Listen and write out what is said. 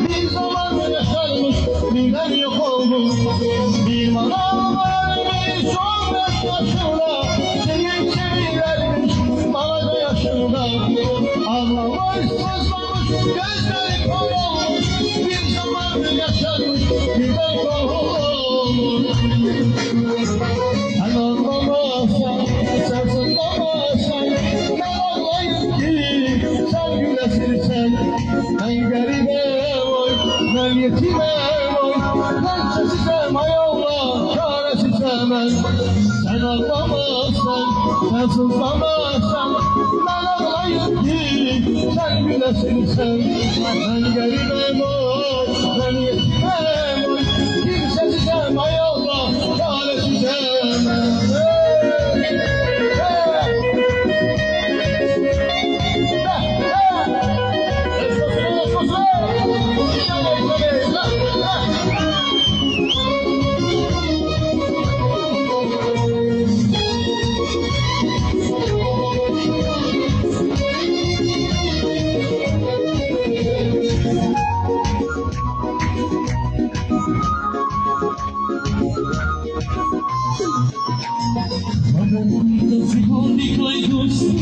Bir zaman yaşarmış birden yok oldu. Bir manav varmış olmuş yaşında, sevip sevilermiş bana da yaşında. Ağlamış sızlamış gözleri kor olmuş, bir zaman yaşarmış birden yok oldu. Sen anlamazsan, sen sızlamazsan, ben anlayayım ki sen gülesin. Ben garibim oy, ben yetimim oy, ben sessizim ay Allah, çaresizim ben. Sen anlamazsan, sen sızlamazsan, ben anlayayım ki sen gülesin. Ben garibim oy, ben yetimim oy, kimsesizim ay Allah, çaresizim ben. Secondi tuoi gusti